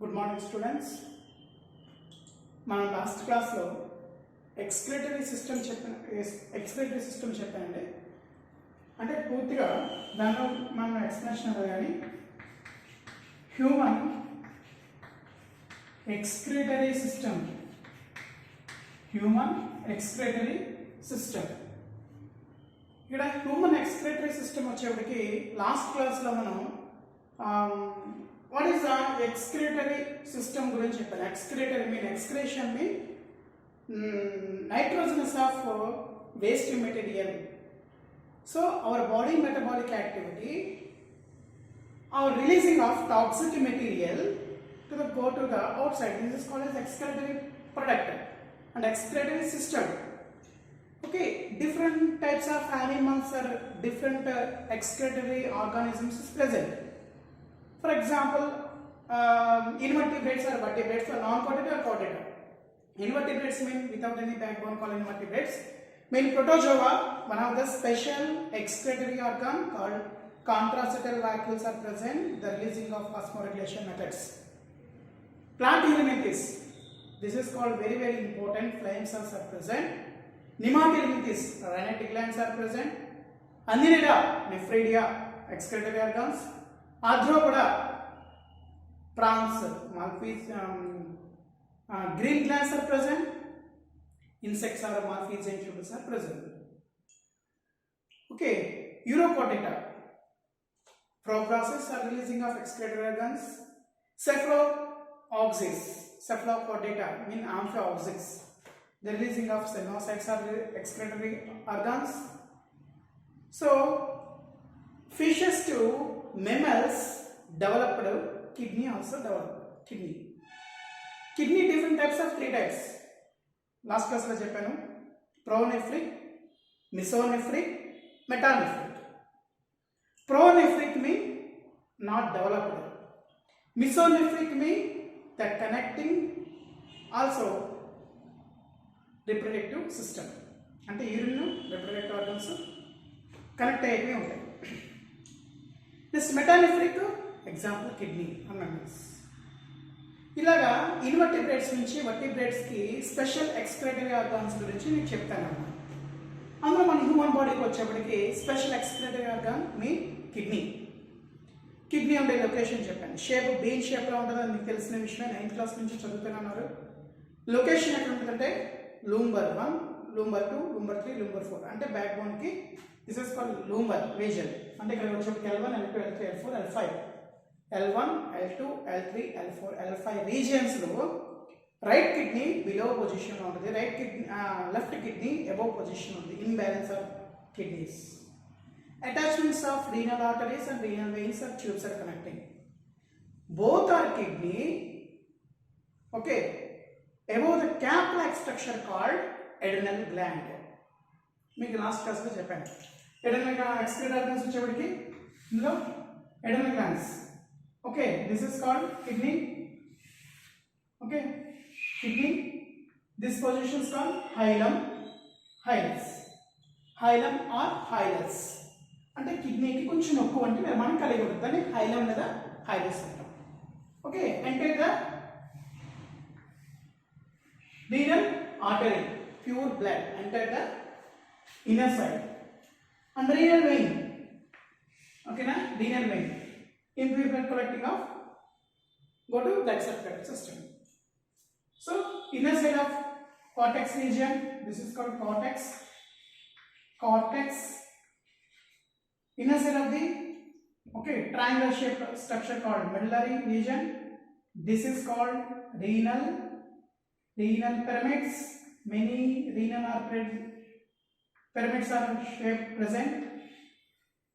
Good morning, students. మన last క్లాస్లో excretory system చెప్పానండి. అంటే పూర్తిగా దానిలో మనం ఎక్స్ప్లెనేషన్ అవ్వదు కానీ హ్యూమన్ ఎక్స్క్రిటరీ సిస్టమ్ ఇక్కడ హ్యూమన్ ఎక్స్క్రిటరీ సిస్టమ్ వచ్చేప్పటికి లాస్ట్ క్లాస్లో మనం what is the excretory system gurinchi cheppanu. Excretory mean excretion mean nitrogenous of waste material. So our body metabolic activity, our releasing of toxic material go to the outside. This is called as excretory product and excretory system. Okay, different types of animals or different excretory organisms is present. For example, invertebrates or vertebrates or non-chordate or chordate. Invertebrates mean without any backbone called invertebrates. Mean protozoa, one of the special excretory organ called contraceptal vacuoles are present, the releasing of osmoregulation methods. Plant helminthes, this is called very important, phloem cells are present. Nematohelminthes, rhinate glands are present. Annelida, nephridia, excretory organs. Arthropoda, prawns, malphys, green glands are present. Insects or malphys and tubers are present. Okay, Urochordata, proboscis are releasing of excretory organs. Cephalochordata mean amphioxys, the releasing of seminocytes are excretory organs. So fishes too, mammals developed kidney, also developed kidney different types of 3 types. Last class lo cheppanu, pronephric, mesonephric, metanephric. Pronephric mean not developed, mesonephric mean that connecting also reproductive system, ante urine reproductive organs connect అయ్యేవి ఉంటాయి. This metanephric example kidney అన్నమాట. ఇలాగా invertebrates నుంచి వర్టిబ్రేట్స్కి special excretory organs గురించి నేను చెప్తాను అన్నమాట. అందులో మన హ్యూమన్ బాడీకి వచ్చేప్పటికి స్పెషల్ ఎక్స్క్రిటరీ ఆర్గాన్ మీ కిడ్నీ ఉండే లొకేషన్ చెప్పాను. షేప్ బీన్ షేప్లో ఉంటుందో మీకు తెలిసిన విషయమే, 9th క్లాస్ నుంచి చదువుతున్నారు. లొకేషన్ ఎక్కడ ఉంటుందంటే లూంబర్ 1, లూంబర్ 2, లూంబర్ 3, లూంబర్ 4 అంటే back బోన్కి. This is called lumbar region. అంటే ఇక్కడ వచ్చేప్పటికి L1, L2, L3, L4, L5, L1, L2, L3, L4, L5 regions లో రైట్ కిడ్నీ బిలో పొజిషన్ లో ఉంటుంది, లెఫ్ట్ కిడ్నీ అబోవ్ పొజిషన్ ఉంది. Imbalance of kidneys. Attachments of renal arteries and renal veins or tubes are connecting both are kidney. Okay, above the cap like structure called adrenal gland. మీకు last క్లాస్లో చెప్పాను. Adrenal excretory organs వచ్చేప్పటికి ఇందులో adrenal glands. Okay, this is called kidney. Okay, kidney. This position is called hilum, hilum or hilus. అంటే కిడ్నీకి కొంచెం నొక్కు అంటే నిర్మాణం కలిగి ఉంటుంది, దాన్ని హైలం లేదా హైలస్ అంటాం. Okay, enter the renal artery, pure blood enter the inner side and renal vein. Okay na, renal vein, impure blood collecting of go to blood circulatory system. So inner side of cortex region, this is called cortex. Inner side of the triangular shaped structure called medullary region, this is called renal pyramids. Many renal pyramids are shape present.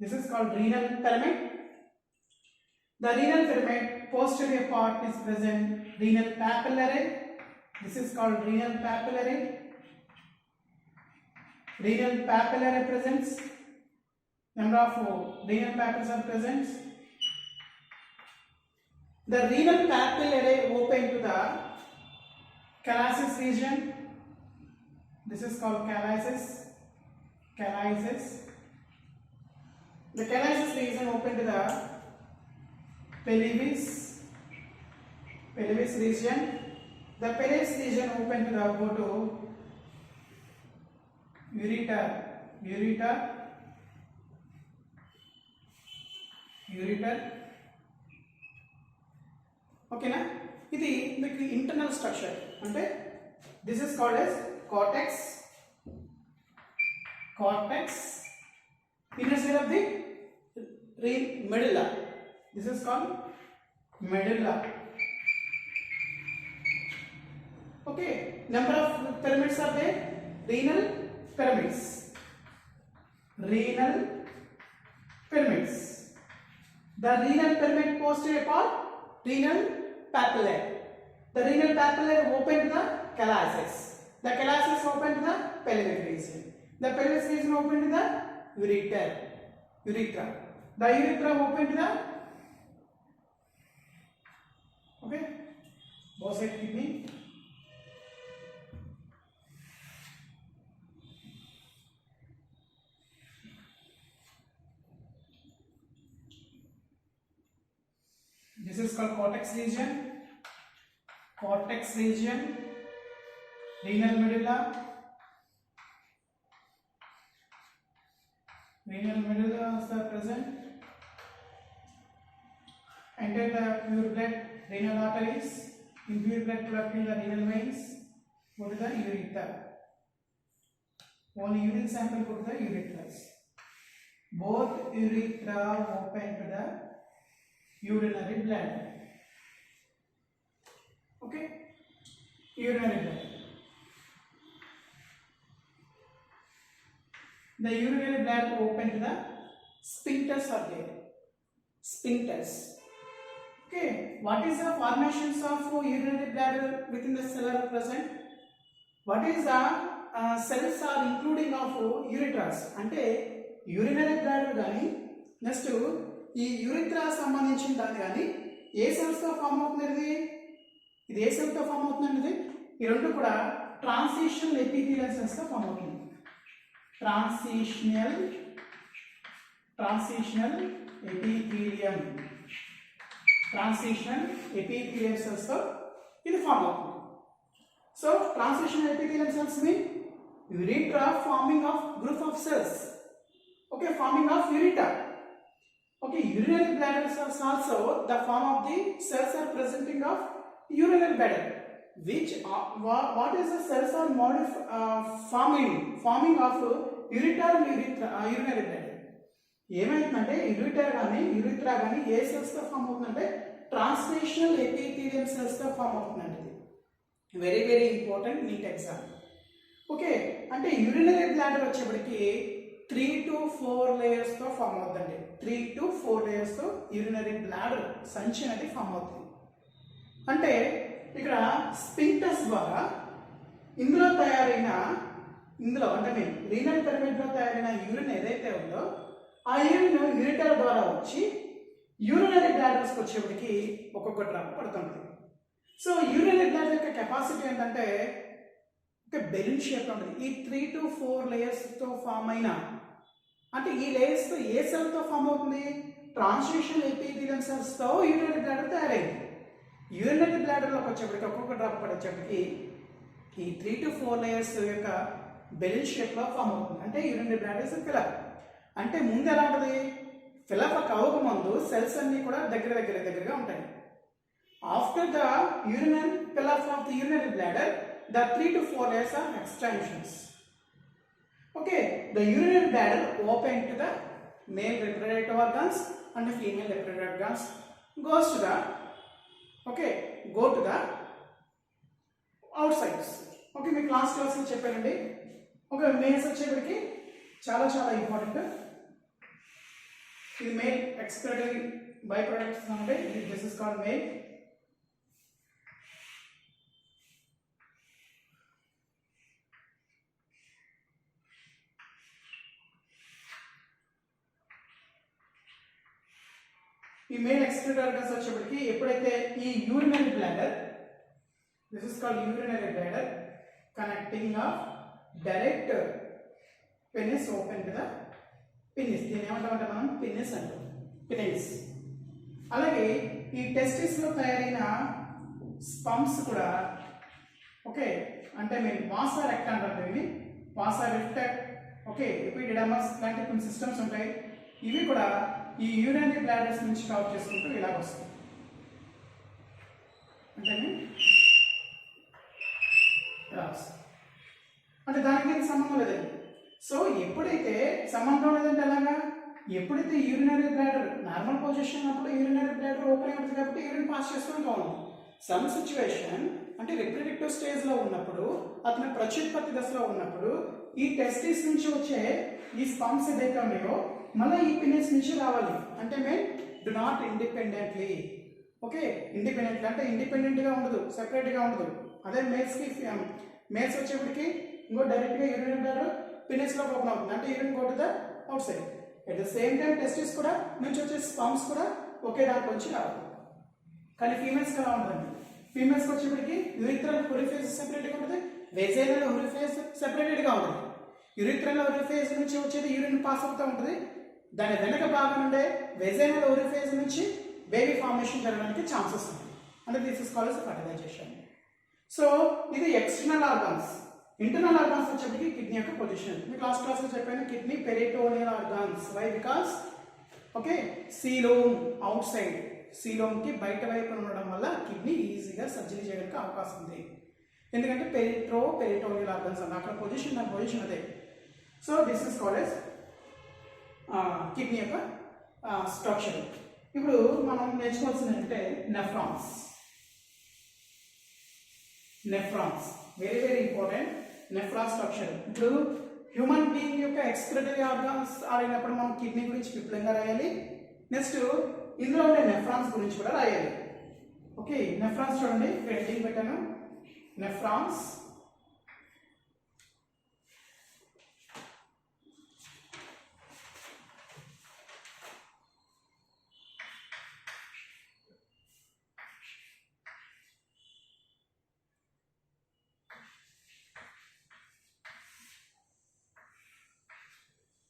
This is called renal pyramid. The renal pyramid posterior part is present renal papillary. This is called renal papillary. Renal papillary presents, number of renal papillaries are present. The renal papillary open to the calyces region. This is called calyces. The calyces region open to the pelvis, pelvis region. The pelvis region open to the go to ureter, ఓకేనా. ఇది మీకు internal structure అంటే this is called as cortex inner side of the medulla. This is called medulla. Okay, number of pyramids are there. Renal pyramids. The renal pyramid posterior part, renal papillae. The renal papillae open to the calyces. The calyces open to the pelvic region. The pelvic region open to the urethra. The urethra open to the both side kidney. This is called cortex region, renal medulla is present. Enter the pure blood renal arteries, impure blood flow in the renal veins, go to the urethra. Only urine sample go to the urethras. Both urethra open to the urinary bladder. Okay, urinary bladder. The urinary bladder open to the sphincters are there. Okay, what is the formations of urinary bladder within the cell are present? What is the cells are including of urethras? అంటే urinary bladder గాని next ఈ యూరిథ్రా సంబంధించిన దాన్ని కానీ ఏ cells తో form అవుతుంది, ఇది ఏ cell తో ఫామ్ అవుతుంది, ఈ రెండు కూడా ట్రాన్సిషనల్ ఎపిథీలియల్ సెల్స్ తో ఫామ్ అవుతుంది. ట్రాన్సిషనల్ ఎపిథీలియల్ సెల్స్ తో ఇది ఫామ్ అవుతుంది. So transitional epithelial cells mean urethra forming of group of cells. Okay, forming of ureter. Okay, urinary bladder cells also the form of the cells are presenting of urinary bladder. Which what is the cells are forming of ureter and urinary bladder. ఏమైందంటే యూరిథ్రా కానీ ఏ cells తో form అవుతుందంటే translational epithelial cells తో form అవుతుందండి. ఇది very very important NEET exam. Okay, అంటే urinary bladder వచ్చేప్పటికి 3 to 4 layers తో ఫామ్ అవుతుందండి. 3 to 4 లేయర్స్ తో యూరినరీ బ్లాడర్ సంచి అనేది ఫామ్ అవుతుంది. అంటే ఇక్కడ స్పింక్టర్స్ ద్వారా ఇందులో అంటే మేము రీనల్ పిరమిడ్ లో తయారైన యూరిన్ ఏదైతే ఉందో ఆ యూరిన్ యూరిటర్ ద్వారా వచ్చి యూరినరీ బ్లాడర్స్కి వచ్చేప్పటికి ఒక్కొక్క డ్రాప్ పడుతుంది. సో యూరినరీ బ్లాడర్ యొక్క కెపాసిటీ ఏంటంటే ఒక బెలూన్ షేప్ ఉంటుంది. ఈ 3 to 4 లేయర్స్తో ఫామ్ అయిన అంటే ఈ లేయర్స్తో ఏ సెల్తో ఫామ్ అవుతుంది, ట్రాన్స్లేషనల్ ఎపిథీలియల్ సెల్స్తో యూరినరీ బ్లాడర్ తయారైంది. యూరినరీ బ్లాడర్లోకి వచ్చేప్పటికి ఒక్కొక్క డ్రాప్ పడేటప్పటికి ఈ 3 to 4 లేయర్స్ యొక్క బెలూన్ షేప్లో ఫామ్ అవుతుంది. అంటే యూరినరీ బ్లాడర్స్ ఫిలప్. అంటే ముందు ఎలా ఉంటుంది, ఫిలప్ అవ్వకముందు సెల్స్ అన్నీ కూడా దగ్గరగా ఉంటాయి. After the urinal fill up of the urinary bladder the 3 to 4 layers are extensions. Okay, the urinary bladder open to the male reproductive organs and the female reproductive organs go to the outsides. Okay, me class లో చెప్పానండి. Okay, males వచ్చేప్పటికి చాలా important. ఇది male excretory by products అంటే this is called male. ఈ main excretory organs వచ్చేప్పటికి ఎప్పుడైతే ఈ urinary bladder, this is called urinary bladder connecting of direct penis open to the penis, దీన్ని ఏమంటామంటే మనం పెనిస్ అంటాం, పెనిస్. అలాగే ఈ టెస్టిస్ లో తయారైన స్పంప్స్ కూడా ఓకే అంటే మేము వాసా రెక్ట్ అంటారు దీన్ని వాసా రిఫ్టెక్ట్ ఓకే ఎపిడిడమస్ లాంటి కొన్ని సిస్టమ్స్ ఉంటాయి ఇవి కూడా ఈ యూరినరీ బ్లాడర్స్ నుంచి కవర్ చేసుకుంటూ ఇలాగ వస్తాయి అంటే ఇలా వస్తాయి అంటే దానికి ఏం సంబంధం లేదండి సో ఎప్పుడైతే సంబంధం లేదంటే ఎలాగా ఎప్పుడైతే యూరినరీ బ్లాడర్ నార్మల్ పొజిషన్ ఉన్నప్పుడు యూరినరీ బ్లాడర్ ఓపెన్ అవుతుంది కాబట్టి యూరిన్ పాస్ చేసుకుంటూ ఉన్నాం సమ్ సిచ్యువేషన్ అంటే రిప్రొడక్టివ్ స్టేజ్లో ఉన్నప్పుడు అతను ప్రత్యుత్పత్తి దశలో ఉన్నప్పుడు ఈ టెస్టిస్ నుంచి వచ్చే ఈ స్పంప్స్ ఏదైతే ఉన్నాయో మళ్ళీ ఈ పినిస్ నుంచి రావాలి అంటే may do not independently okay independently అంటే ఇండిపెండెంట్గా ఉండదు సెపరేట్గా ఉండదు అదే మేల్స్ వచ్చేప్పటికి ఇంకో డైరెక్ట్గా యూరినరీ బ్లాడర్ పినిస్లో ఓపెన్ అవుతుంది అంటే urine go to the out side at the same time testis కూడా నుంచి వచ్చే స్పంప్స్ కూడా ఒకే దాంట్లో వచ్చి రావాలి కానీ ఫీమేల్స్కి ఎలా ఉంటుంది ఫీమేల్స్కి వచ్చేప్పటికి యూరిథ్రల్ ఒరిఫేస్ సెపరేట్గా ఉంటుంది వెజైనల్ ఒరిఫేస్ సెపరేటెడ్గా ఉంటుంది యూరిథ్రల్ ఒరిఫేస్ నుంచి వచ్చేది యూరిన్ పాస్ అవుతూ ఉంటుంది దాని వెనక భాగం ఉండే వెజైనల్ ఒరిఫేస్ నుంచి బేబీ ఫార్మేషన్ జరగడానికి ఛాన్సెస్ ఉంటాయి అంటే this is called fertilisation so ఇది ఎక్స్టర్నల్ ఆర్గాన్స్ ఇంటర్నల్ ఆర్గాన్స్ వచ్చేప్పటికి కిడ్నీ యొక్క పొజిషన్ మీకు లాస్ట్ క్లాస్లో చెప్పాను kidney peritoneal organs why because okay coelom outside సీలోమ్కి బయట వైపు ఉండడం వల్ల కిడ్నీ ఈజీగా సర్జరీ చేయడానికి అవకాశం ఉంది ఎందుకంటే పెరిటోనియల్ ఆర్గన్స్ అన్న అక్కడ పొజిషన్ దాని పొజిషన్ అదే so this is called as kidney యొక్క స్ట్రక్చర్ ఇప్పుడు మనం నేర్చుకోవాల్సింది ఏంటంటే nephrons very very important nephron structure ఇప్పుడు హ్యూమన్ బీయింగ్ యొక్క ఎక్స్క్రిటరీ ఆర్గాన్స్ ఆడినప్పుడు మనం కిడ్నీ గురించి విపులంగా రాయాలి నెక్స్ట్ ఇందులో ఉండే నెఫ్రాన్స్ గురించి కూడా రాయాలి ఓకే నెఫ్రాన్స్ చూడండి హెడ్డింగ్ పెట్టాను నెఫ్రాన్స్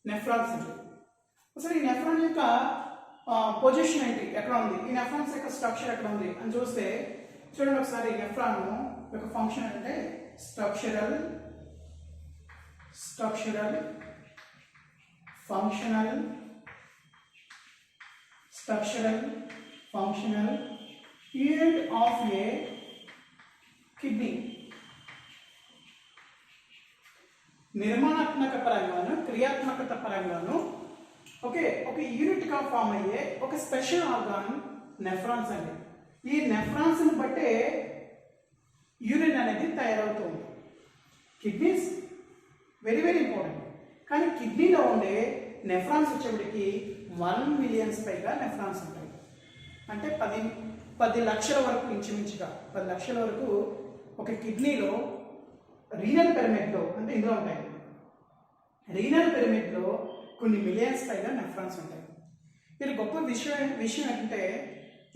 నెఫ్రాన్స్ అసలు ఈ నెఫ్రాన్ యొక్క పొజిషన్ ఏంటి ఎక్కడ ఉంది ఈ నెఫ్రాన్స్ యొక్క స్ట్రక్చర్ ఎక్కడ ఉంది అని చూస్తే చూడండి ఒకసారి నెఫ్రాన్ యొక్క ఫంక్షన్ అంటే structural functional unit of a kidney నిర్మాణాత్మక పరంగాను క్రియాత్మకత పరంగాను ఓకే ఒక యూనిట్గా ఫామ్ అయ్యే ఒక స్పెషల్ ఆర్గాన్ నెఫ్రాన్స్ అండి ఈ నెఫ్రాన్స్ని బట్టే యూరిన్ అనేది తయారవుతుంది కిడ్నీస్ వెరీ వెరీ ఇంపార్టెంట్ కానీ కిడ్నీలో ఉండే నెఫ్రాన్స్ వచ్చేప్పటికి 1 మిలియన్ పైగా నెఫ్రాన్స్ ఉంటాయి అంటే 10 లక్షల వరకు ఇంచుమించుగా 10 లక్షల వరకు ఒక కిడ్నీలో రీనల్ పిరమిడ్లో అంటే ఇందులో ఉంటాయి రీనల్ పిరమిడ్లో కొన్ని మిలియన్స్ పైగా నెఫ్రాన్స్ ఉంటాయి ఇది గొప్ప విషయం ఏంటంటే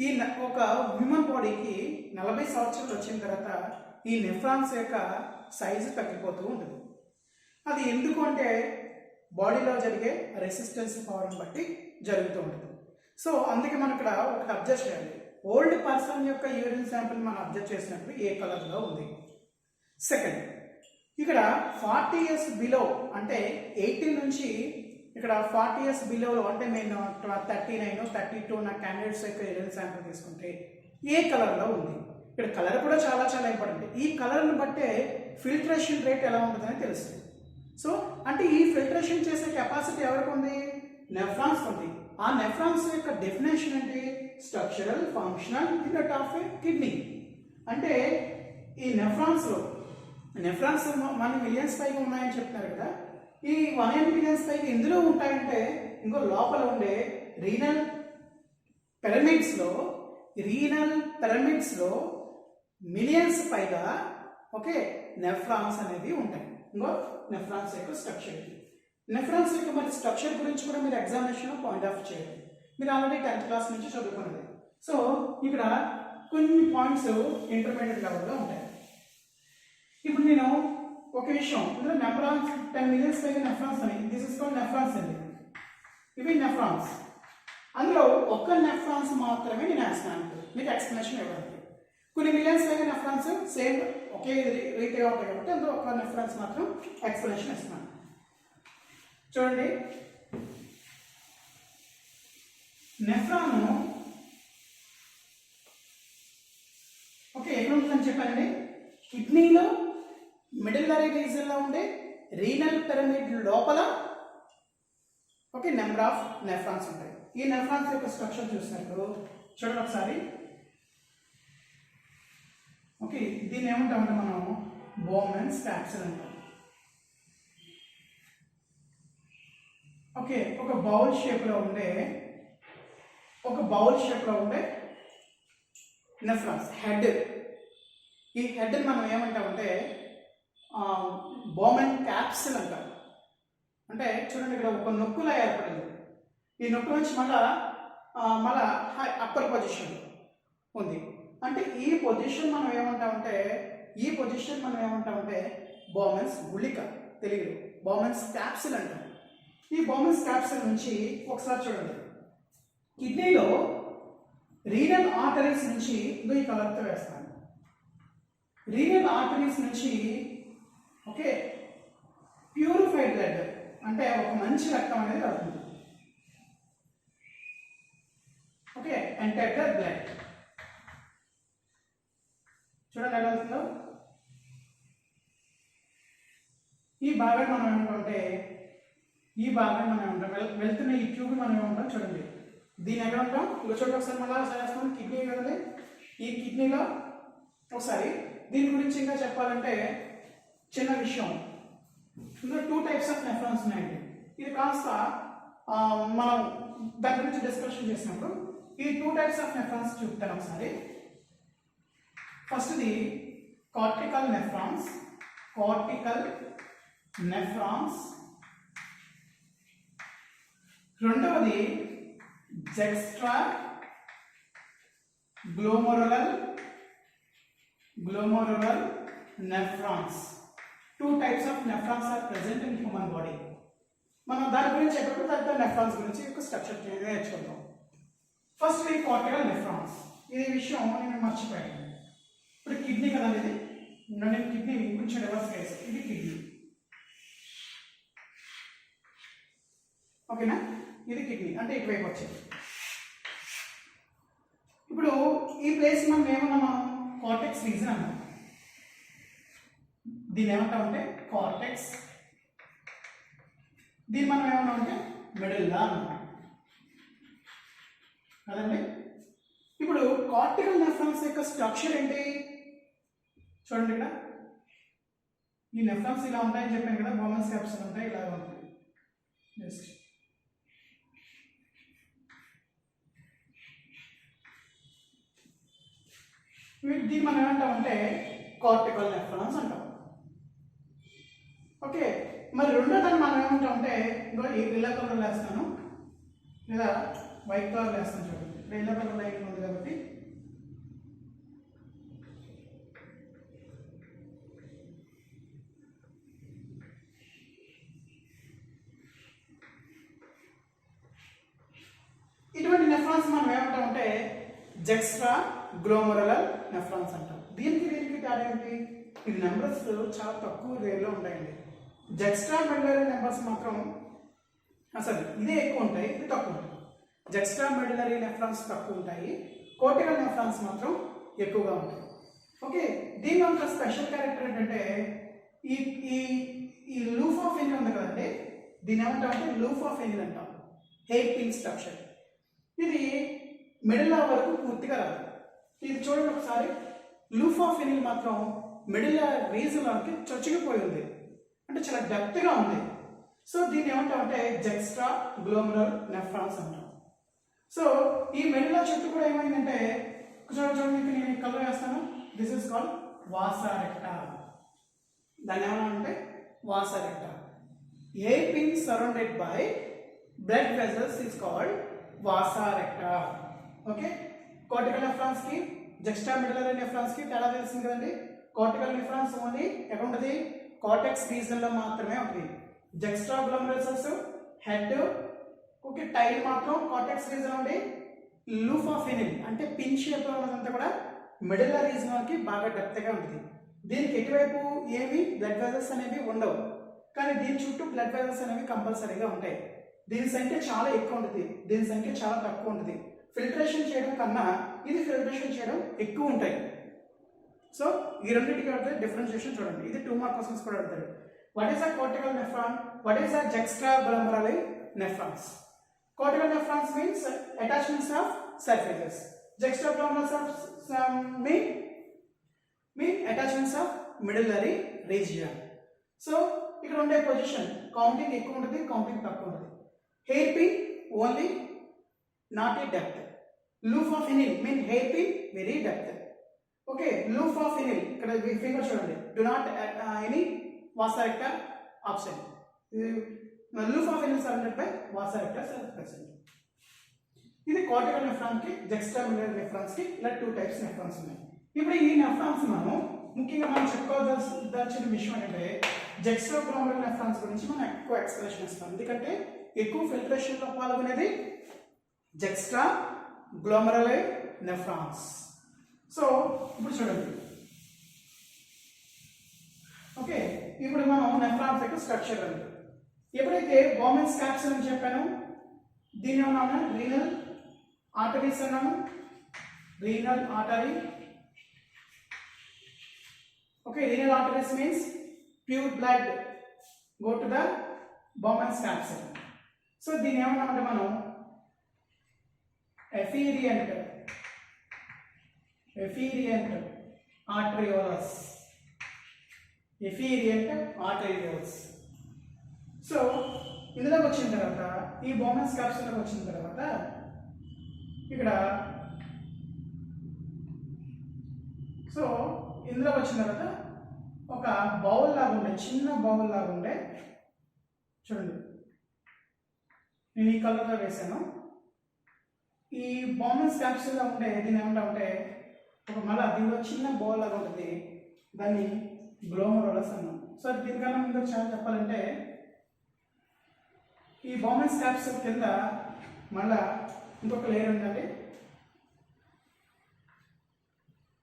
ఈ ఒక హ్యూమన్ బాడీకి 40 సంవత్సరాలు వచ్చిన తర్వాత ఈ నెఫ్రాన్స్ యొక్క సైజు తగ్గిపోతూ ఉంటుంది అది ఎందుకు అంటే బాడీలో జరిగే రెసిస్టెన్స్ పవర్ని బట్టి జరుగుతూ ఉంటుంది సో అందుకే మనం ఇక్కడ ఒకటి అబ్జర్వ్ చేయాలి ఓల్డ్ పర్సన్ యొక్క యూరిన్ శాంపిల్ మనం అబ్జర్వ్ చేసినప్పుడు ఏ కలర్లో ఉంది సెకండ్ ఇక్కడ 40 years బిలో అంటే 18 నుంచి ఇక్కడ 40 years బిలోలో అంటే నేను 39 32 నా క్యాండిడేట్స్ యొక్క యూరిన్ శాంపిల్ తీసుకుంటే ఏ కలర్లో ఉంది ఇక్కడ కలర్ కూడా చాలా చాలా ఇంపార్టెంట్ ఈ కలర్ని బట్టే ఫిల్ట్రేషన్ రేట్ ఎలా ఉంటుందని తెలుస్తుంది సో అంటే ఈ ఫిల్ట్రేషన్ చేసే కెపాసిటీ ఎవరికి ఉంది నెఫ్రాన్స్ ఉంది ఆ నెఫ్రాన్స్ యొక్క డెఫినేషన్ ఏంటి structural functional unit of a kidney అంటే ఈ నెఫ్రాన్స్ 1 మిలియన్స్ పైగా ఉన్నాయని చెప్తున్నారు కదా ఈ 1 మిలియన్స్ పైగా ఎందులో ఉంటాయంటే ఇంకో లోపల ఉండే రీనల్ పిరమిడ్స్లో మిలియన్స్ పైగా ఓకే నెఫ్రాన్స్ అనేవి ఉంటాయి ఇంకో నెఫ్రాన్స్ యొక్క స్ట్రక్చర్ నెఫ్రాన్స్ యొక్క మరి స్ట్రక్చర్ గురించి కూడా మీరు ఎగ్జామినేషన్లో పాయింట్ ఆఫ్ చేయాలి మీరు ఆల్రెడీ 10th క్లాస్ నుంచి చదువుకున్నది సో ఇక్కడ కొన్ని పాయింట్స్ ఇంటర్మీడియట్ లెవెల్లో ఉంటాయి ఇప్పుడు నేను ఒక విషయం ఇందులో నెఫ్రాన్స్ 10 మిలియన్స్ పైగా నెఫ్రాన్స్ అని దిస్ ఇస్ కాల్డ్ నెఫ్రాన్స్ అండి ఇవి నెఫ్రాన్స్ అందులో ఒక్క నెఫ్రాన్స్ మాత్రమే నేను వేస్తున్నాను మీకు ఎక్స్ప్లెనేషన్ ఇవ్వడానికి కొన్ని మిలియన్స్ లాగా నెఫ్రాన్స్ సేమ్ ఒకే రీతిగా ఉంటాయి కాబట్టి అందులో ఒక నెఫ్రాన్స్ మాత్రం ఎక్స్ప్లెనేషన్ ఇస్తున్నాను. చూడండి, నెఫ్రాన్ ఓకే ఎక్కడ ఉంటుందని చెప్పానండి, కిడ్నీలో మిడిల్లరీ రీజన్లో ఉండే రీనల్ పిరమిడ్ లోపల ఓకే నెంబర్ ఆఫ్ నెఫ్రాన్స్ ఉంటాయి. ఈ నెఫ్రాన్స్ యొక్క స్ట్రక్చర్ చూసినప్పుడు చూడండి ఒకసారి. ఓకే దీన్ని ఏమంటామంటే మనం బోమెన్స్ క్యాప్సిల్ అంటాం. ఓకే ఒక బౌల్ షేప్లో ఉండే నెఫ్రాన్స్ హెడ్. ఈ హెడ్ మనం ఏమంటామంటే బోమెన్ క్యాప్సిల్ అంటాం. అంటే చూడండి ఇక్కడ ఒక నొక్కులా ఏర్పడింది. ఈ నొక్కు నుంచి మళ్ళా అప్పర్ పొజిషన్ ఉంది. అంటే ఈ పొజిషన్ మనం ఏమంటామంటే బోమెన్స్ గుళిక, తెలుగులో బోమెన్స్ క్యాప్సిల్ అంటాం. ఈ బోమెన్స్ క్యాప్సిల్ నుంచి ఒకసారి చూడండి, కిడ్నీలో రీనల్ ఆర్టరీస్ నుంచి ఈ కలర్తో వేస్తాను. రీనల్ ఆర్టరీస్ నుంచి ఓకే ప్యూరిఫైడ్ బ్లడ్ అంటే ఒక మంచి రక్తం అనేది వెళ్తుంది. Okay enter the blood. చూడండి ఎలా అవుతుందో. ఈ భాగాన్ని మనం ఏమంటామంటే వెళ్తున్న ఈ ట్యూబ్ మనం ఏమంటాం చూడండి. దీని ఎక్కడ ఉంటాం ఇంకో చోట ఒకసారి మళ్ళీ చేస్తాం. కిడ్నీ కదండి, ఈ కిడ్నీలో ఒకసారి దీని గురించి ఇంకా చెప్పాలంటే చిన్న విషయం, ఇందులో 2 టైప్స్ ఆఫ్ నెఫ్రాన్స్ ఉన్నాయండి. ఇది కాస్త మనం దాని గురించి డిస్కషన్ చేసినప్పుడు ఈ 2 టైప్స్ ఆఫ్ నెఫ్రాన్స్ చూపుతాను ఒకసారి. ఫస్ట్ది కార్టికల్ నెఫ్రాన్స్. రెండవది జెక్స్ట్రా glomerular nephrons. 2 types of nephrons are present in human body. మనం దాని గురించి చెప్పినప్పుడు తర్వాత నెఫ్రాన్స్ గురించి ఒక స్ట్రక్చర్ నేర్చుకుందాం. ఫస్ట్ ఈ కార్టికల్ నెఫ్రాన్స్. ఇది విషయం నేను మర్చిపోయాను. ఇప్పుడు కిడ్నీ కదా ఇది, నేను కిడ్నీ కొంచెం రివర్స్ చేస్తాను. ఇది కిడ్నీ, ఓకేనా? ఇది కిడ్నీ అంటే ఇటువైపు వచ్చేది. ఇప్పుడు ఈ ప్లేస్ మనం ఏమన్నా కార్టెక్స్ రీజన్ అన్నాం. దీన్ని ఏమంటామంటే కార్టెక్స్, దీన్ని మనం ఏమన్నామంటే మెడుల్లా అన్నాం కదండి. ఇప్పుడు కార్టికల్ నెఫ్రాన్స్ యొక్క స్ట్రక్చర్ ఏంటి చూడండి. ఇక్కడ ఈ నెఫ్రాన్స్ ఇలా ఉంటాయని చెప్పాను కదా, బోమెన్స్ క్యాప్సిల్ ఉంటాయి, ఇలా ఉంటాయి. నెక్స్ట్ దీన్ని మనం ఏమంటామంటే కార్టికల్ నెఫ్రాన్స్ అంటాం. ఓకే, మరి రెండో దాన్ని మనం ఏమంటామంటే ఎల్లో కలర్ వేస్తాను లేదా వైట్ కలర్ వేస్తాను. చూడండి ఎల్లో కలర్ లైట్ ఉంది కాబట్టి ఇటువంటి నెఫ్రాన్స్ మనం ఏమంటామంటే జెక్స్ట్రా గ్లోమరులర్ నెఫ్రాన్స్ అంటాం. దీనికి తేడా ఏంటి? ఇది నెంబర్స్ చాలా తక్కువ రేర్లో ఉంటాయండి. జెక్స్ట్రా మెడులరీ నెంబర్స్ మాత్రం అసలు ఇదే ఎక్కువ ఉంటాయి, ఇది తక్కువ ఉంటాయి. జెక్స్ట్రా మెడులరీ నెఫ్రాన్స్ తక్కువ ఉంటాయి, కార్టికల్ నెఫ్రాన్స్ మాత్రం ఎక్కువగా ఉంటాయి. ఓకే, దీనిలో ఒక స్పెషల్ క్యారెక్టర్ ఏంటంటే ఈ ఈ ఈ లూఫ్ ఆఫ్ ఎనిల్ ఉంది కదండి, దీని ఏమంటామంటే లూఫ్ ఆఫ్ ఎనిల్ అంటాం. Hair pin structure. ఇది మిడిల్ వరకు పూర్తిగా రాదు. ఇది చూడండి ఒకసారి, లూఫ్ ఆఫ్ ఎనిల్ మాత్రం మిడిల్ రీజన్లోకి చొచ్చుకుపోయి ఉంది, అంటే చాలా డెప్త్గా ఉంది. సో దీన్ని ఏమంటామంటే జెక్స్ట్రా గ్లోమరులర్ నెఫ్రాన్స్ అంటాం. సో ఈ మెడిలా చుట్టూ కూడా ఏమైందంటే చూడండి, నేను కలర్ వేస్తాను. This is called vasa recta. దాన్ని ఏమన్నా vasa recta. Hairpin surrounded by blood vessels is called vasa recta. Okay, cortical nephrons కి జెక్స్ట్రా మెడులరీ నెఫ్రాన్స్ కి తేడా తెలిసింది కదండి. కార్టికల్ నెఫ్రాన్స్ ఓన్లీ ఎక్కడ ఉంటుంది? కార్టెక్స్ రీజన్ లో మాత్రమే ఉంటుంది. జెక్స్ట్రా గ్లోమరులస్ హెడ్ ఓకే టైల్ మాత్రం కార్టెక్స్ రీజన్ ఉండి లూఫ్ ఆఫ్ ఎనిల్ అంటే పిన్ షేప్ లో ఉన్నదంతా కూడా మిడిల్ రీజన్కి బాగా డెప్త్గా ఉంటుంది. దీనికి ఎటువైపు ఏమి బ్లడ్ వెజల్స్ అనేవి ఉండవు, కానీ దీని చుట్టూ బ్లడ్ వెజల్స్ అనేవి కంపల్సరీగా ఉంటాయి. దీని సంఖ్య చాలా ఎక్కువ ఉంటుంది, దీని సంఖ్య చాలా తక్కువ ఉంటుంది. ఫిల్టరేషన్ చేయడం కన్నా ఇది ఫిల్టరేషన్ చేయడం ఎక్కువ ఉంటాయి. సో ఈ రెండింటికి అడితే డిఫరెన్షియేషన్ చూడండి. ఇది 2 మార్క్ క్వశ్చన్స్ కూడా అడుగుతారు. What is the cortical nephron, what is the juxtaglomerular nephrons? Cortical nephrons means attachments of surfaces. Juxtaglomerular mean attachments of medullary region. So ఇక్కడ ఉండే పొజిషన్ కౌంటింగ్ ఎక్కువ ఉంటుంది, కౌంటింగ్ తక్కువ ఉంటుంది. Hairpin only not a depth. Loop of Henle mean hairpin very depth. Okay, loop of Henle ఇక్కడ finger చూడండి, do not any vasa recta option. Loop of Henle surrounded by vasa recta present. ఇది cortical nephron కి, juxtaglomerular nephrons కి ఇలా 2 types nephrons ఉన్నాయి. ఇప్పుడు ఈ nephrons మనం ముఖ్యంగా మనం చెప్పుకోవాల్సిన విషయం ఏంటంటే జక్స్టాగ్లోమెరులర్ నెఫ్రాన్స్ గురించి మనం ఎక్కువ ఎక్స్ప్లెనేషన్ ఇస్తాం, ఎందుకంటే ఎక్కువ ఫిల్టరేషన్ లో పాల్గొనేది జక్స్టాగ్లోమెరులర్ నెఫ్రాన్స్. సో ఇప్పుడు చూడండి, ఓకే, ఇప్పుడు మనం నెఫ్రాన్స్ యొక్క స్ట్రక్చర్ అండి. ఎప్పుడైతే బౌమెన్స్ క్యాప్సూల్ అని చెప్పాను, దీని ఏమన్నా రీనల్ ఆర్టరీస్ అన్నాము, renal artery. Okay, renal arteries means pure blood go to the Bowman's capsule. So దీని ఏమన్నామంటే మనం ఎఫీరియంట్ ఆర్టరియోలస్, ఎఫీరియంట్ ఆర్టరియోలస్. సో ఇందులోకి వచ్చిన తర్వాత, ఈ బౌమెన్స్ క్యాప్సూల్లోకి వచ్చిన తర్వాత ఇక్కడ సో ఇందులోకి వచ్చిన తర్వాత ఒక బౌల్ లాగా ఉండే, చిన్న బౌల్ లాగా ఉండే, చూడండి నేను ఈ కలర్లో వేసాను. ఈ బౌమెన్స్ క్యాప్సూల్లో ఉండే దీన్ని ఏమంటా ఉంటే ఒక మళ్ళీ దీనిలో చిన్న బౌల్ లాగా ఉంటుంది, దాన్ని గ్లోమరులస్ అన్నాం. సో దీనికన్నా ముందు చాలా చెప్పాలంటే ఈ బౌమెన్స్ క్యాప్సూల్ కింద మళ్ళా ఇంకొక లేయర్ ఉందండి.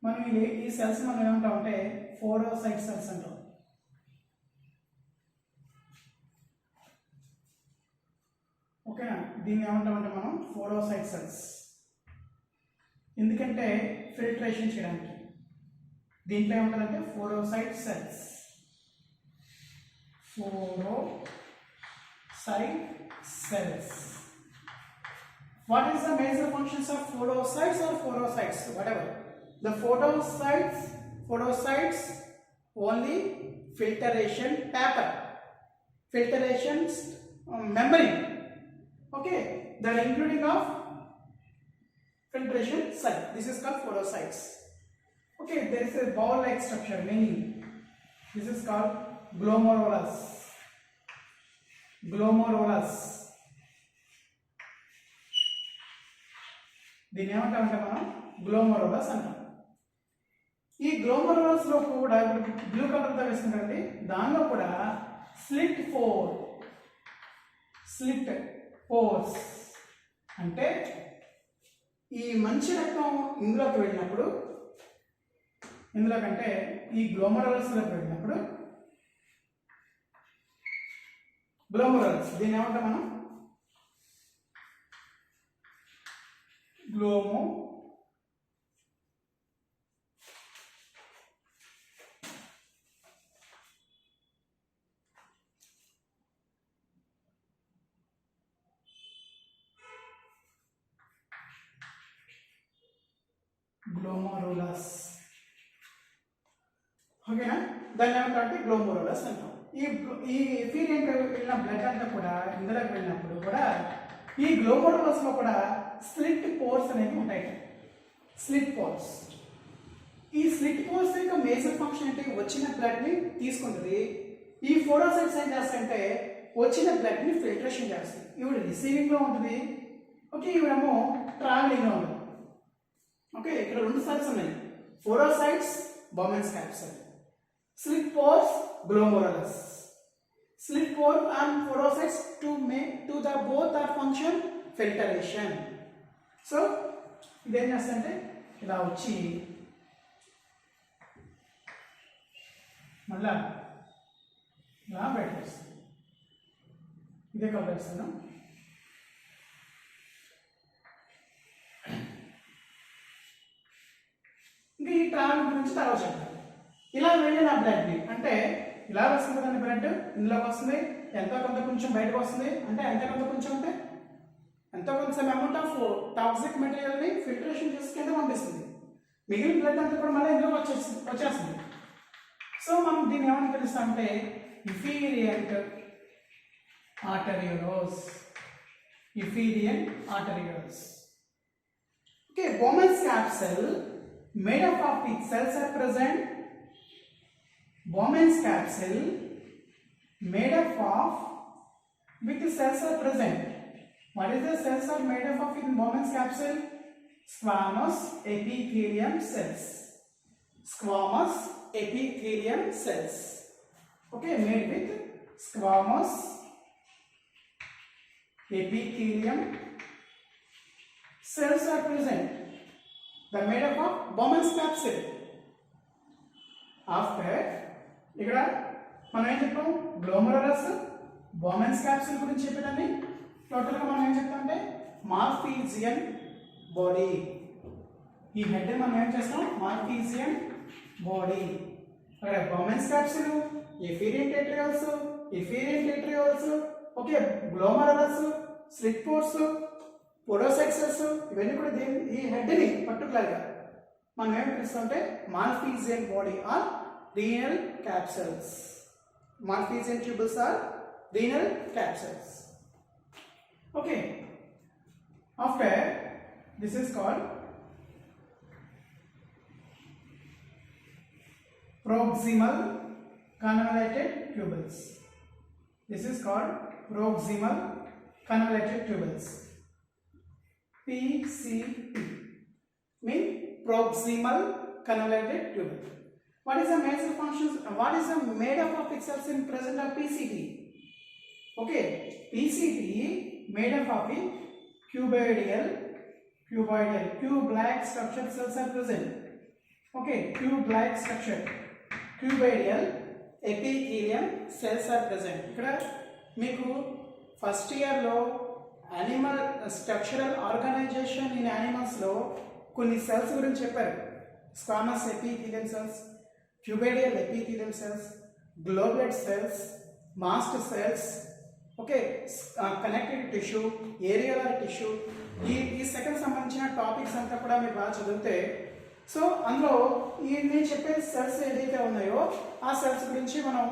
మనం ఈ సెల్స్ మనం ఏమంటామంటే ఫోడోసైట్ సెల్స్ అంటాం. ఓకేనా, దీన్ని ఏమంటామంటే మనం ఫోడోసైట్ సెల్స్. ఎందుకంటే ఫిల్టరేషన్ చేయడానికి దీంట్లో ఏముంటుందంటే podocyte cells, podocyte cells. What is the major functions of photocytes or photocytes? Whatever. The photocytes only filtration paper, filtration membrane. Okay, the including of filtration cell. This is called photocytes. Okay, there is a ball-like structure, meaning this is called glomerulus. Glomerulus. దీన్ని ఏమంటామంటే మనం glomerulus అంటాం. ఈ glomerulus లో కూడా blue కలర్తో వేస్తుందండి, దానిలో కూడా స్లిట్ పోర్స్ అంటే ఈ మంచి రక్తం ఇందులోకి వెళ్ళినప్పుడు, ఇందులోకంటే ఈ గ్లోమరులస్లోకి వెళ్ళినప్పుడు గ్లోమరులస్, దీన్ని ఏమంటాం మనం గ్లోమో గ్లోమరులస్. ఓకేనా, దాన్ని ఏమంటారంటే గ్లోమరులస్ అంటాం. ఈ ఎఫీరియంట్ వెళ్ళిన బ్లడ్ అంతా కూడా ఇందులోకి వెళ్ళినప్పుడు కూడా ఈ గ్లోమరులస్ లో కూడా స్లిట్ పోర్స్ అనేవి ఉంటాయి. స్లిట్ పోర్స్, ఈ స్లిట్ పోర్స్ యొక్క మేజర్ ఫంక్షన్ అంటే వచ్చిన బ్లడ్ ని తీసుకుంటుంది. ఈ ఫోటోసైట్స్ ఏం చేస్తాయంటే వచ్చిన బ్లడ్ ని ఫిల్టరేషన్ చేస్తాయి. ఇవి రిసీవింగ్ లో ఉంటుంది, ఓకే, ఇవేమో ట్రావెలింగ్ లో ఉంటుంది. ఓకే, ఇక్కడ 2 సెల్స్ ఉన్నాయి, podocytes Bowman's capsule, slit pores glomerulus. Slit pore and photocytes to the both are function filtration. So ఇదేం చేస్తుంటే ఇలా వచ్చి మళ్ళా ఇలా బయటకు వస్తుంది. ఇదే కలర్ వేస్తాను. ఇంకా ఈ ట్రావెల్ గురించి తర్వాత చెప్తాను. ఇలా వెళ్ళిన బ్లడ్ని అంటే ఇలా వస్తుంది కదండి బ్లడ్, ఇందులోకి వస్తుంది, ఎంతో కొంత కొంచెం బయటకు వస్తుంది. అంటే ఎంత కొంత కొంచెం అంటే ఎంతో కొంత అమౌంట్ ఆఫ్ టాక్సిక్ మెటీరియల్ని ఫిల్టరేషన్ చేసి కింద పంపిస్తుంది. మిగిలిన బ్లడ్ అంతా కూడా మళ్ళీ ఇందులోకి వచ్చేస్తుంది. సో మనం దీన్ని ఏమని పిలుస్తామంటే ఇఫీరియంట్ arterioles. Efferent arterioles. Okay, Bowman's capsule made up of which cells are present? Bowman's capsule made up of which cells are present? What is the cells are made up of in Bowman's capsule? Squamous epithelium cells. Squamous epithelium cells. Okay, made with squamous epithelium cells are present. They are made up of Bowman's capsule. After, ఇక్కడ మనం ఏం చెప్పాం, glomerulus Bowman's capsule గురించి చెప్పేదాన్ని టోటల్గా మనం ఏం చెప్తామంటే మార్ఫీజియన్ బాడీ. ఈ హెడ్ మనం ఏం చేస్తాం, మార్ఫీజియన్ బాడీ. అక్కడ Bowman's capsule, efferent arterioles, okay, glomerulus, slit pores, podocytes, ఇవన్నీ కూడా ఈ హెడ్ని పర్టికులర్గా మనం ఏం పిలుస్తామంటే Malpighian body or renal capsules. Malpighian tubules or renal capsules. Okay, after this is called proximal convoluted tubules. This is called proximal convoluted tubules. PCT mean proximal convoluted tubule. What is the major functions? What is the made up of cells in present of PCT? Okay, PCT made up of a cuboidal, cube-like structured cells are present. Okay, cube-like structure, cuboidal epithelium cells are present. ఇక్కడ మీకు first ఇయర్లో animal structural organisation in యానిమల్స్లో కొన్ని cells గురించి చెప్పారు. Squamous epithelium cells, cuboidal epithelium cells, goblet cells, mast cells, okay, connective tissue, areolar tissue, ఈ second సంబంధించిన topics అంతా కూడా మీరు బాగా చదివితే, సో అందులో నేను చెప్పే సెల్స్ ఏదైతే ఉన్నాయో ఆ సెల్స్ గురించి మనం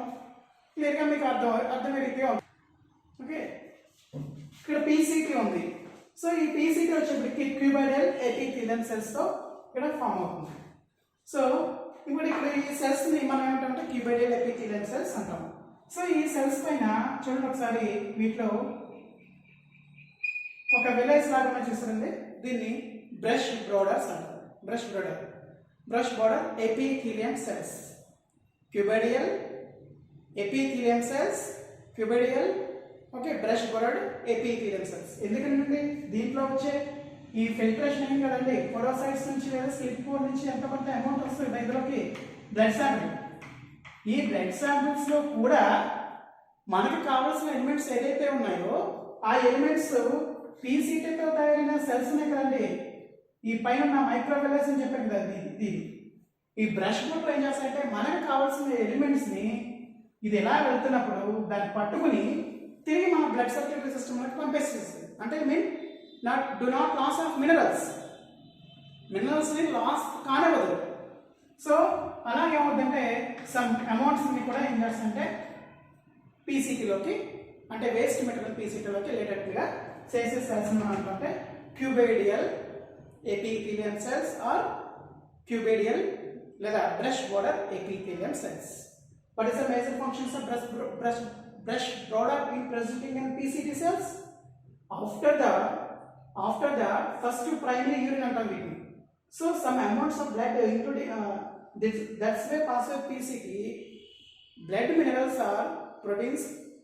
క్లియర్గా మీకు అర్థమయ్యేగా ఉంది. ఓకే, ఇక్కడ పీసీటీ ఉంది. సో ఈ పీసీటీ వచ్చేప్పటికి క్యూబైడల్ ఎపిథీలియం సెల్స్తో ఇక్కడ ఫామ్ అవుతుంది. సో ఇప్పుడు ఇక్కడ ఈ సెల్స్ని మనం ఏమంటామంటే క్యూబైడల్ ఎపిథీలియం సెల్స్ అంటాం. సో ఈ సెల్స్ పైన చూడండి ఒకసారి, వీటిలో ఒక విలేజ్ లాగా చూస్తుంది. దీన్ని బ్రష్ బ్రోడర్స్ అంటారు. Brush border epithelium cells, cuboidal epithelium cells, cuboidal, okay, brush border epithelium cells. ఎందుకంటే దీంట్లో వచ్చే ఈ ఫిల్టరేషన్ ఏం కదండి, పొరోసైట్స్ నుంచి లేదా స్లిట్ పోర్ నుంచి ఎంత కొంత అమౌంట్ వస్తుంది ఇందులోకి బ్లడ్ శాంపిల్. ఈ బ్లడ్ శాంపిల్స్ లో కూడా మనకు కావాల్సిన ఎలిమెంట్స్ ఏదైతే ఉన్నాయో ఆ ఎలిమెంట్స్ పీసీటీతో తయారైన సెల్స్ ఉన్నాయి కదండి. ఈ పైన ఉన్న మైక్రోవెలస్ అని చెప్పాను కదా, ఇది ఈ బ్రష్ బోర్డర్ ఏం చేస్తాయంటే మనకు కావాల్సిన ఎలిమెంట్స్ ని ఇది ఎలా వెళ్తున్నప్పుడు దాన్ని పట్టుకుని తిరిగి మన బ్లడ్ సర్క్యులేటరీ సిస్టమ్ లోకి పంపిస్తుంది. అంటే mean do not loss of minerals ని లాస్ కానివ్వదు. సో అలాగే ఏమవుతుందంటే సమ్ అమౌంట్స్ని కూడా ఏం చేస్తుంటే పీసీటీలోకి, అంటే వేస్ట్ మెటీరియల్ పీసీటీలోకి వెళ్ళేటట్టుగా చేసే సెల్స్ అంటే క్యూబైడియల్ ఎపిథీలియం సెల్స్ ఆర్ క్యూబైడియల్ లేదా brush border epithelium cells. What is the major functions of brush border in presenting in PCT cells? After the first primary urine antam weekly. So some amounts of blood including that's why pass of PCT. Blood minerals are proteins,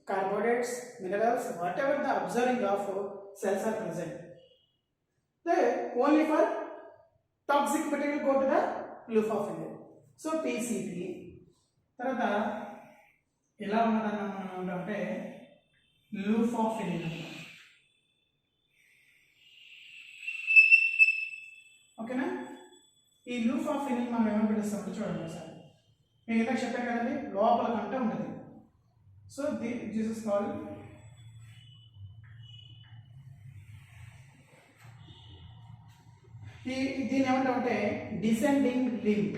carbohydrates, minerals, whatever the absorbing of cells are present. They only for toxic material go to the loop of it. So PCT తర్వాత ఎలా ఉన్నదన్న మనం ఏంటంటే loop of ఫెనిల్ అంటాం. ఓకేనా? ఈ loop of ఫెనిల్ మనం ఏమని పిలుస్తామంటే చూడండి ఒకసారి. నేను ఇందాక చెప్పాను కదండి, లోపల కంటే ఉంటుంది. సో దిస్ ఇస్ కాల్డ్ దీన్ని ఏమంటామంటే డిసెండింగ్ లింబ్.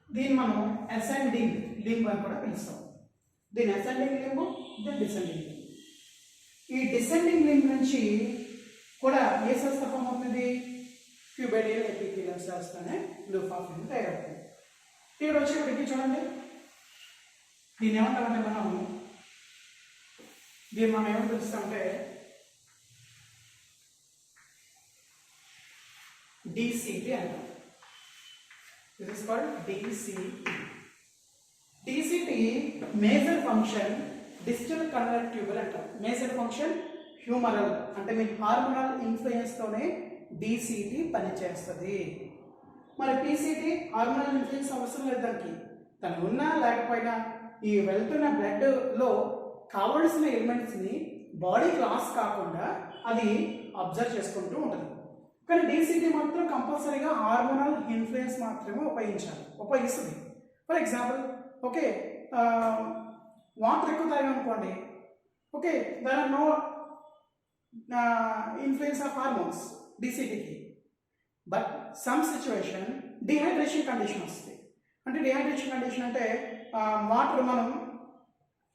దీన్ని మనం అసెండింగ్ లింబ్ అని కూడా పిలుస్తాం. దీని అసెండింగ్ లింబ్, దీని డిసెండింగ్ లింబ్. ఈ డిసెండింగ్ లింబ్ నుంచి కూడా ఏ సెల్స్ ఫామ్ అవుతుంది? క్యూబైడియల్ ఎపిథీలియల్ సెల్స్ తోనే లూప్ ఆఫ్ ఫెనిల్ తయారవుతుంది. ఇక్కడ వచ్చేప్పటికి చూడండి, దీన్ని ఏమంటామంటే మనం ఏమని పిలుస్తామంటే DCT అంటాం. This is called DCT. DCT major function distal convert tubule అంటాం. మేజర్ ఫంక్షన్ హ్యూమరల్, అంటే మీ హార్మోనల్ ఇన్ఫ్లుయెన్స్ తోనే DCT పనిచేస్తుంది. మరి PCT హార్మోనల్ ఇన్ఫ్లుయెన్స్ అవసరం లేదు దానికి. తను ఉన్నా లేకపోయినా ఈ వెళ్తున్న బ్లడ్ లో కావలసిన ఎలిమెంట్స్ ని బాడీకి లాస్ కాకుండా అది అబ్జర్వ్ చేసుకుంటూ ఉంటుంది. కానీ DCT మాత్రం కంపల్సరీగా హార్మోనల్ ఇన్ఫ్లుయెన్స్ మాత్రమే ఉపయోగిస్తుంది. ఫర్ ఎగ్జాంపుల్, ఓకే, వాటర్ ఎక్కువ తాగామనుకోండి, okay, there are no influence of hormones DCTకి. But some situation dehydration condition వస్తుంది. అంటే డిహైడ్రేషన్ కండిషన్ అంటే వాటర్ మనం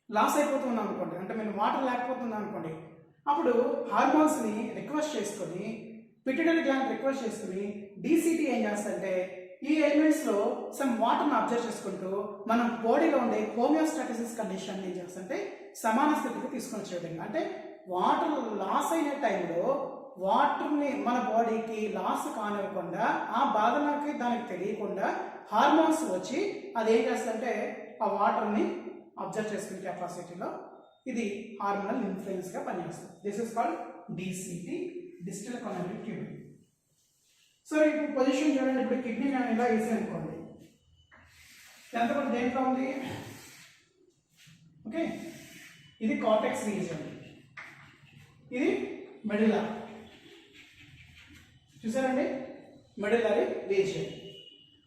లాస్ అయిపోతున్నాం అనుకోండి, అంటే మీరు వాటర్ లేకపోతుంది అనుకోండి, అప్పుడు హార్మోన్స్ని రిక్వెస్ట్ చేసుకొని పిట్యూటరీ గ్లాండ్ రిక్వెస్ట్ చేసుకుని DCT ఏం చేస్తుంటే ఈ ఎలిమెంట్స్లో సమ్ వాటర్ని అబ్జర్వ్ చేసుకుంటూ మనం బాడీలో ఉండే హోమియోస్టాటిసిస్ కండిషన్ ఏం చేస్తుంటే సమాన స్థితికి తీసుకొని వచ్చే విధంగా, అంటే వాటర్ లాస్ అయిన టైంలో వాటర్ని మన బాడీకి లాస్ కానివ్వకుండా ఆ బాధలకి దానికి తెలియకుండా హార్మోన్స్ వచ్చి అది ఏం చేస్తుంటే ఆ వాటర్ని అబ్జర్వ్ చేసుకునే కెపాసిటీలో ఇది హార్మోనల్ ఇన్ఫ్లుయెన్స్గా పనిచేస్తుంది. This is called DCT, distal convert tube. So ఇప్పుడు పొజిషన్ చూడండి, ఇప్పుడు కిడ్నీ నేను ఇలా వేసాను అనుకోండి, ఎంత కూడా దేంట్లో ఉంది? ఓకే, ఇది కార్టెక్స్ రీజియన్, ఇది మెడిలా. చూసారండి, మెడిలరీ రీజియన్.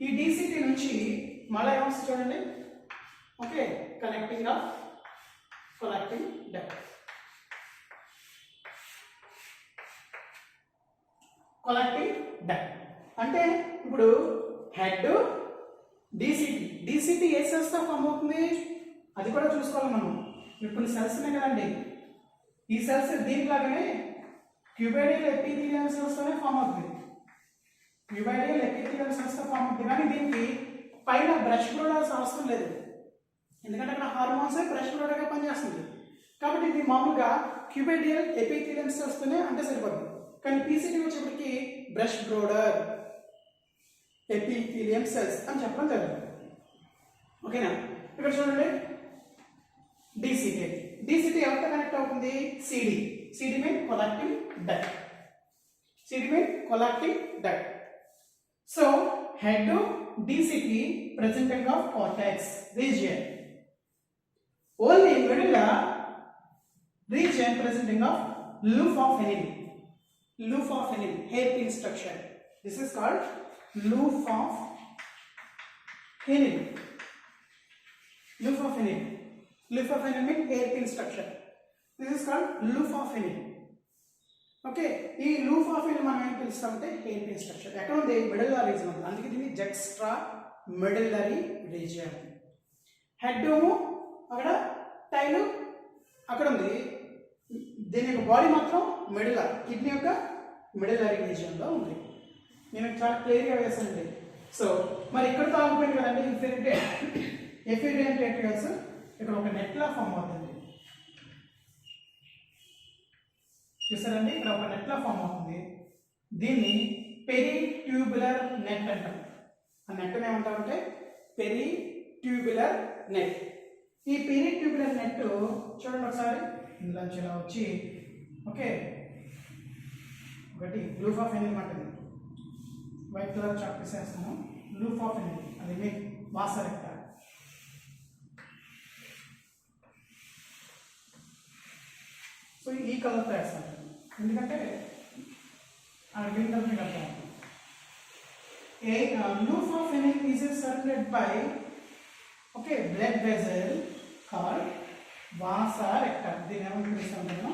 ఈ DCT నుంచి మళ్ళీ ఏమొస్తుంది చూడండి, okay, connecting duct. Collecting duct అంటే ఇప్పుడు హెడ్ DCT ఏ సెల్స్తో ఫామ్ అవుతుంది అది కూడా చూసుకోవాలి మనం. ఇప్పుడు సెల్స్ ఉన్నాయి కదండి, ఈ సెల్స్ దీనిలాగానే క్యూబైడియల్ ఎపిథీలియల్ సెల్స్తోనే ఫామ్ అవుతుంది. కానీ దీనికి పైన బ్రష్ బ్రోడర్స్ అవసరం లేదు, ఎందుకంటే అక్కడ హార్మోన్స్ బ్రష్ బ్రోడర్గా పనిచేస్తుంది. కాబట్టి ఇది మామూలుగా క్యూబైడియల్ ఎపిథీలియల్ సెల్స్తోనే అంటే సరిపోతుంది. కానీ PCT వచ్చేప్పటికి బ్రష్ బ్రోడర్ ఎపిథీలియం సెల్స్ అని చెప్పడం జరుగుతుంది. ఓకేనా? ఇక్కడ చూడండి, DCT ఎవరితో కనెక్ట్ అవుతుంది? CD mean collecting duct. So head DCT presenting of cortex region, only middle region presenting of loop of Henle hairpin structure. This is called loop of fenil. Loop of fenil means hairpin structure. This is called loop of fenil. Okay, ఈ loop of fenil మనం ఏం పిలుస్తామంటే hairpin structure. ఎక్కడ ఉంది? Medullary region ఉంది, అందుకే దీన్ని జెక్స్ట్రా medullary region. Head అక్కడ, tile అక్కడ ఉంది, దీని యొక్క బాడీ మాత్రం మెడులా, కిడ్నీ యొక్క మెడులరీ రీజియన్లో ఉంది. నేను చాలా క్లియర్గా వేసానండి. సో మరి ఇక్కడతో ఆగిపోయింది కదండి ఎఫిరియన్ టెట్రియల్స్. ఇక్కడ ఒక నెట్లా ఫామ్ అవుతుంది, చూసారండి, ఇక్కడ ఒక నెట్లా ఫామ్ అవుతుంది. దీన్ని పెరిట్యూబులర్ నెట్ అంటాం. ఆ నెట్ని ఏమంటామంటే పెరిట్యూబులర్ నెట్. ఈ పెరిట్యూబులర్ నెట్ చూడండి ఒకసారి, ఇందులో ఇలా వచ్చి, ఓకే, ఒకటి లూప్ ఆఫ్ ఫెనిల్ ఉంటుంది, వైట్ కలర్ చాక్ తీసేస్తాను. లూప్ ఆఫ్ ఎనల్ అది మీ వాస రెక్ట. సో ఈ కలర్తో వేస్తాను ఎందుకంటే గ్రీన్ కలర్ మీకు అర్థం అవుతుంది. A loop of fennel is surrounded by blood vessel called vasa recta. దీని ఏమని పిలుస్తాము?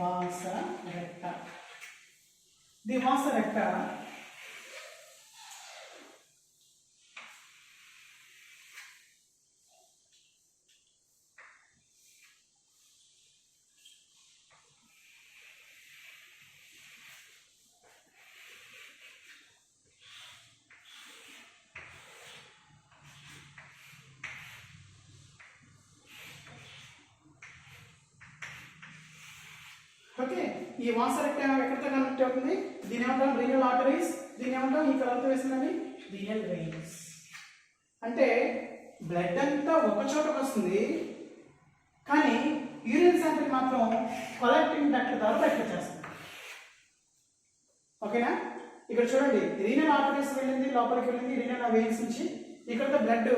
vasa recta. The vasa recta okay. ఈ వాస రెక్ట ఎక్కడితో కనెక్ట్ అవుతుంది? దీని ఏమంటాం? Renal arteries. దీని ఏమంటాం? ఈ కలర్తో వేసినవి రీనల్ వెయిన్స్. అంటే బ్లడ్ అంతా ఒక చోటకు వస్తుంది, కానీ యూరిన్ శాంపిల్ మాత్రం కలెక్టింగ్ డక్ట్ ద్వారా బయటకు చేస్తుంది. ఓకేనా? ఇక్కడ చూడండి, రీనల్ ఆర్టరీస్ వెళ్ళింది, లోపలికి వెళ్ళింది రీనల్ వెయిన్స్ నుంచి. ఇక్కడ బ్లడ్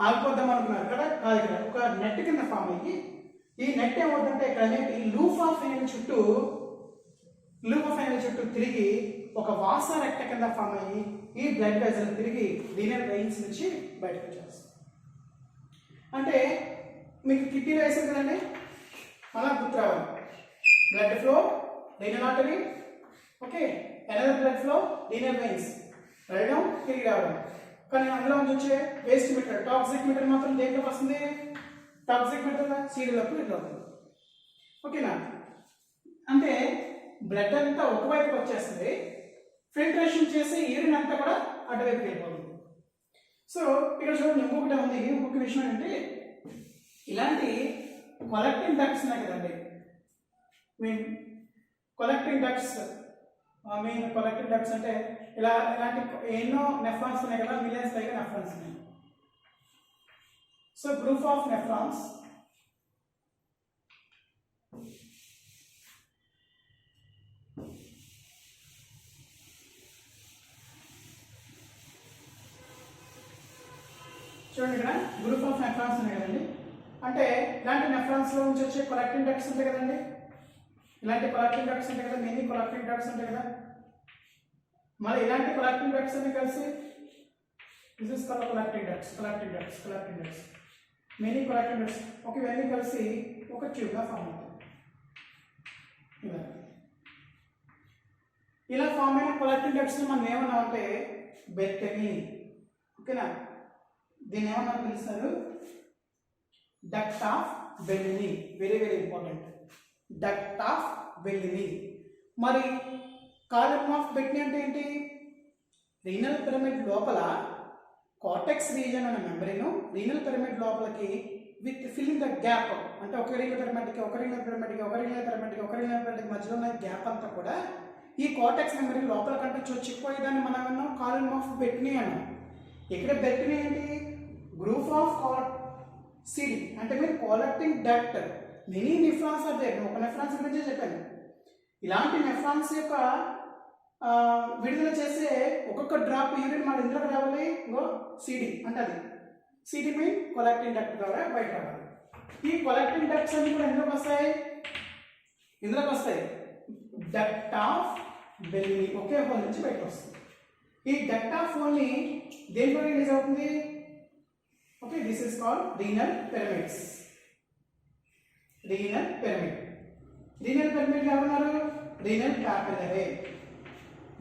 ఆగిపోద్దాం అనుకున్నారు కదా, కాదు. ఇక్కడ ఒక నెట్ కింద ఫామ్ అయ్యి ఈ నెట్ ఏమవుతుందంటే ఇక్కడ ఈ లూప్ ఆఫ్ ఎనల్ చుట్టూ తిరిగి ఒక వాస రెక్ట కింద ఫామ్ అయ్యి ఈ బ్లడ్ వెజల్ తిరిగి రీనల్ వెయిన్స్ నుంచి బయటకు వచ్చేస్తుంది. అంటే మీకు కిడ్నీలో వేసారు కదండి, అలా గుర్తు రావాలి. Blood flow renal artery, okay, another blood flow renal veins, వెళ్ళడం తిరిగి రావడం. కానీ అందులో నుంచి వచ్చే వేస్ట్ మెటీరియల్, టాక్సిక్ మెటీరియల్ మాత్రం దేంట్లోకి వస్తుంది? టాక్సిక్ మెటీరియల్ సీరియల్లోకి వెళ్ళవుతుంది. ఓకేనా? అంటే బ్లడ్ అంతా ఒకవైపుకి వచ్చేస్తుంది, ఫిల్టరేషన్ చేసి యూరిన్ అంతా కూడా అటువైపుకి వెళ్ళిపోతుంది. సో ఇక్కడ చూడండి, ఇంకొకటి ఉంది. ఇంకొక విషయం ఏంటంటే, ఇలాంటి కలెక్టింగ్ డక్ట్స్ ఉన్నాయి కదండి, కలెక్టింగ్ డక్ట్స్ అంటే ఇలాంటి ఎన్నో నెఫ్రాన్స్ ఉన్నాయి కదా, మిలియన్స్ పైగా నెఫ్రాన్స్ ఉన్నాయి. సో గ్రూప్ ఆఫ్ నెఫ్రాన్స్ చూడండి, ఇక్కడ గ్రూప్ ఆఫ్ నెఫ్రాన్స్ ఉన్నాయి కదండి. అంటే ఇలాంటి నెఫ్రాన్స్ లో నుంచి వచ్చే కలెక్టింగ్ డక్ట్స్ ఉంటాయి కదండి, ఇలాంటి కలెక్టింగ్ డక్ట్స్ ఉంటాయి కదా, మెనీ కలెక్టింగ్ డక్ట్స్ ఉంటాయి కదా. మళ్ళీ ఇలాంటి కలెక్టింగ్ డక్ట్స్ అన్ని కలిసి this is called collecting ducts, many collecting ducts. Okay, ఇవన్నీ కలిసి ఒక ట్యూబ్గా ఫామ్ అవుతుంది. ఇలా ఫామ్ అయిన కలెక్టింగ్ డక్ట్స్ మనం ఏమన్నా అంటే బెర్టనీ. ఓకేనా? దీన్ని ఏమన్నా పిలుస్తారు? Duct of Bertini. Very very important, duct of Bertini. మరి కాలమ్ ఆఫ్ బెర్టనీ అంటే ఏంటి? రీనల్ పిరమిడ్ లోపల కార్టెక్స్ రీజన్ అనే మెంబ్రేన్, రీనల్ పిరమిడ్ లోపలికి విత్ ఫిల్లింగ్ ద గ్యాప్, అంటే ఒక రీనల్ పిరమిడ్కి మధ్యలో ఉన్న గ్యాప్ అంతా కూడా ఈ కార్టెక్స్ మెంబ్రేన్ లోపల కంటే చొచ్చిపోయేదాన్ని మనం అన్నాం కాలమ్ ఆఫ్ బెర్టనీ అన్నాం. ఇక్కడ బెర్టనీ ఏంటి? గ్రూప్ ఆఫ్ సిడి అంటే మీరు collecting duct. Many nephrons are there. ఒక నెఫ్రాన్స్ గురించి చెప్పాను. ఇలాంటి నెఫ్రాన్స్ యొక్క విడుదల చేసే ఒక్కొక్క డ్రాప్ యూరిన్ మన ఇంట్లోకి రావాలి. సిడి అంటే అది సిడి మీన్ కలెక్టింగ్ డక్ట్ ద్వారా బయట రావాలి. ఈ కలెక్టింగ్ డక్ట్స్ అన్ని కూడా ఇందులోకి వస్తాయి. డక్ట్ ఆఫ్ బెర్టనీ ఒకే హోల్ నుంచి బయటకు వస్తుంది. ఈ డక్ట్ ఆఫ్ హోల్ని దేంట్లో రిలీజ్ అవుతుంది? Okay, this is called renal pyramids. Renal pyramid ఎవరున్నారు? Renal papillary.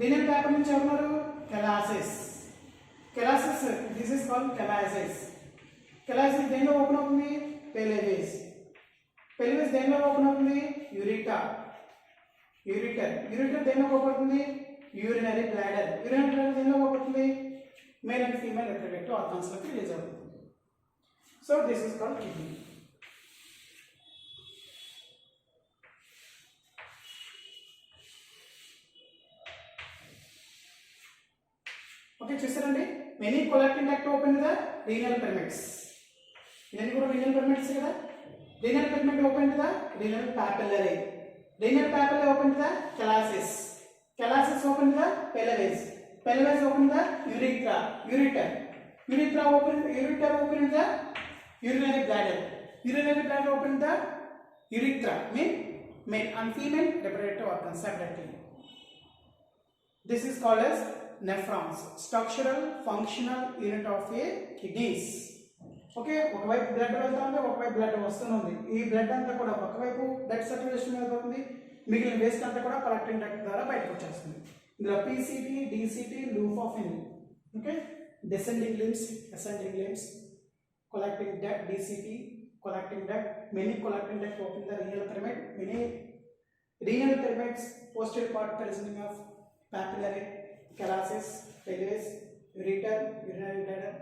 రీనల్ పాపిల్లరీ నుంచి ఎవరున్నారు? Calyces. This is called calyces. దేనిలో ఓపెన్ అవుతుంది? పెల్విస్ దేనిలో ఓపెన్ అవుతుంది? యూరిటర్ దేనిలో ఓపెన్ అవుతుంది? యూరినరీ బ్లాడర్ దేనిలో ఓపెన్ అవుతుంది? మేల్ అండ్ ఫీమేల్ రిప్రొడక్టివ్ ఆర్గాన్స్లోకి రిలీజ్ అవుతుంది. So this is called kidney. Okay, చూసారండి, many collecting duct open the renal pyramids. ఇవన్నీ కూడా రీనల్ పిరమిడ్స్ కదా. Renal pyramid open the renal papillary. Renal papillary open the calyces open the pelvis. pelvis open the urethra, ureter. Ureter open in the urinary bladder. Urinary bladder open the urethra, mean male and female reproductive organs separately. This is called as nephrons, structural functional unit of a kidneys. Okay, ఒకవైపు blood వెళ్తుంది, ఒకవైపు blood వస్తుంది. ఈ blood అంతా కూడా ఒకవైపు blood circulation మీద పోతుంది, మిగిలిన వేస్ట్ అంతా కూడా కలెక్టింగ్ డక్ట్ ద్వారా బయటకు వచ్చేస్తుంది. ఇందులో PCT, DCT, loop of in. Okay, descending limbs, ascending limbs, collecting duct, DCT, collecting duct, many collecting duct open the renal pyramid, many renal pyramids, posterior part consisting of papillary, calyces, pelvis, ureter, urinary bladder,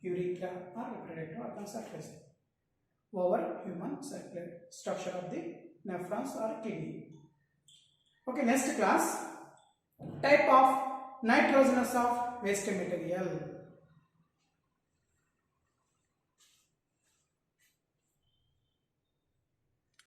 urethra or reproductive organ surface over human circular structure of the nephrons or kidney. Okay, next class, type of nitrogenous of waste material.